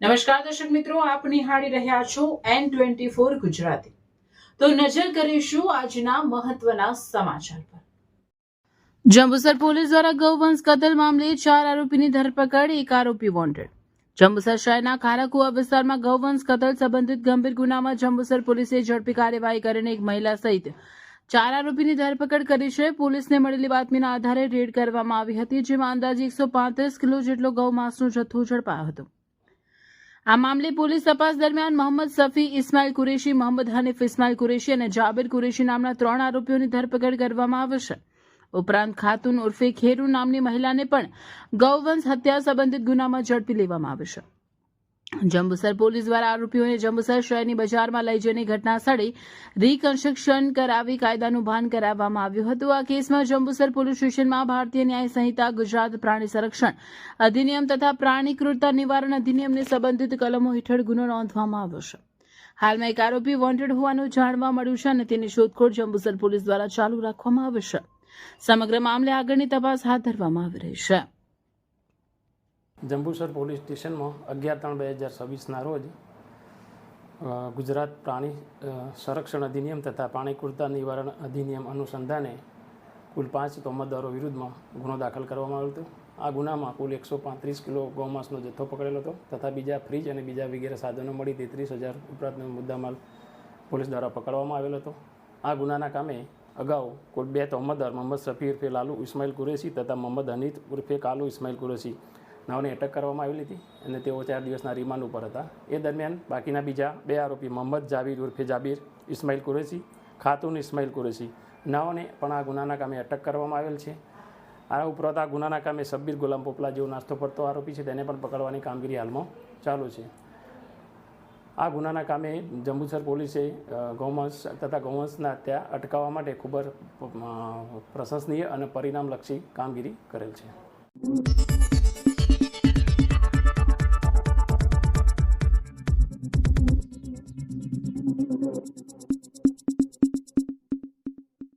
નમસ્કાર દર્શક મિત્રો, આપ નિહાળી રહ્યા છો N24 ગુજરાતી। તો નજર કરીશું આજના મહત્વના સમાચાર પર। જંબુસર પોલીસ દ્વારા ગૌવંશ કતલ મામલે 4 આરોપીની ધરપકડ, 1 આરોપી વોન્ટેડ। જંબુસર શહેરના ખારાકુવા વિસ્તારમાં ગૌવંશ કતલ સંબંધિત ગંભીર ગુનામાં જંબુસર પોલીસે ઝડપી કાર્યવાહી કરીને એક મહિલા સહિત 4 આરોપીની ધરપકડ કરી છે। પોલીસને મળેલી બાતમીના આધારે રેડ કરવામાં આવી હતી, જેમાં અંદાજે 135 કિલો જેટલો ગૌમાંસનો જથ્થો ઝડપાયો હતો। આ મામલે પોલીસ તપાસ દરમિયાન મોહમ્મદ સફી ઇસ્માઇલ કુરેશી, મોહમ્મદ હનીફ ઇસ્માઇલ કુરેશી અને જાબિર કુરેશી નામના 3 આરોપીઓની ધરપકડ કરવામાં આવી છે। ઉપરાંત ખાતુન ઉર્ફે ખેરુ નામની મહિલાને પણ ગૌવંશ હત્યા સંબંધિત ગુનામાં ઝડપી લેવામાં આવી છે। જંબુસર પોલીસ દ્વારા આરોપીઓને જંબુસર શહેરની બજારમાં લઈ જઈને ઘટના સ્થળે રીકન્સ્ટ્રક્શન કરાવી કાયદાનું ભાન કરાવવામાં આવ્યું હતું। આ કેસમાં જંબુસર પોલીસ સ્ટેશનમાં ભારતીય ન્યાય સંહિતા, ગુજરાત પ્રાણી સંરક્ષણ અધિનિયમ તથા પ્રાણી ક્રૂરતા નિવારણ અધિનિયમની સંબંધિત કલમો હેઠળ ગુનો નોંધવામાં આવ્યો છે। હાલમાં એક આરોપી વોન્ટેડ હોવાનું જાણવા મળ્યું છે અને તેની શોધખોળ જંબુસર પોલીસ દ્વારા ચાલુ રાખવામાં આવી છે। સમગ્ર મામલે આગળની તપાસ હાથ ધરવામાં આવી રહી છે। જંબુસર પોલીસ સ્ટેશનમાં 11/3/2026ના રોજ ગુજરાત પ્રાણી સંરક્ષણ અધિનિયમ તથા પ્રાણી ક્રૂરતા નિવારણ અધિનિયમ અનુસંધાને કુલ 5 તોમતદારો વિરુદ્ધમાં ગુનો દાખલ કરવામાં આવ્યો હતો। આ ગુનામાં કુલ 135 કિલો ગૌમાંસનો જથ્થો પકડેલો હતો તથા બીજા ફ્રીજ અને બીજા વગેરે સાધનો મળી 33,000 ઉપરાંતનો મુદ્દામાલ પોલીસ દ્વારા પકડવામાં આવેલો હતો। આ ગુનાના કામે અગાઉ કુલ 2 તોમતદાર મોહમ્મદ સફી ઉર્ફે લાલુ ઇસ્માઇલ કુરેશી તથા મોહમ્મદ હનીફ ઉર્ફે કાલુ ઇસ્માઇલ કુરેશી નાઓને અટક કરવામાં આવેલી હતી અને તેઓ 4 દિવસના રિમાન્ડ ઉપર હતા। એ દરમિયાન બાકીના બીજા 2 આરોપી મોહમ્મદ જાબીર ઉર્ફે જાબીર ઇસ્માઇલ કુરેશી, ખાતુન ઇસ્માઇલ કુરેશી નાઓને પણ આ ગુનાના કામે અટક કરવામાં આવેલ છે। આ ઉપરાંત આ ગુનાના કામે શબ્બીર ગુલામ પોપલા જેવો નાસ્તો પડતો આરોપી છે, તેને પણ પકડવાની કામગીરી હાલમાં ચાલુ છે। આ ગુનાના કામે જંબુસર પોલીસે ગૌવંશ તથા ગૌવંશના હત્યા અટકાવવા માટે ખૂબ જ પ્રશંસનીય અને પરિણામલક્ષી કામગીરી કરેલ છે।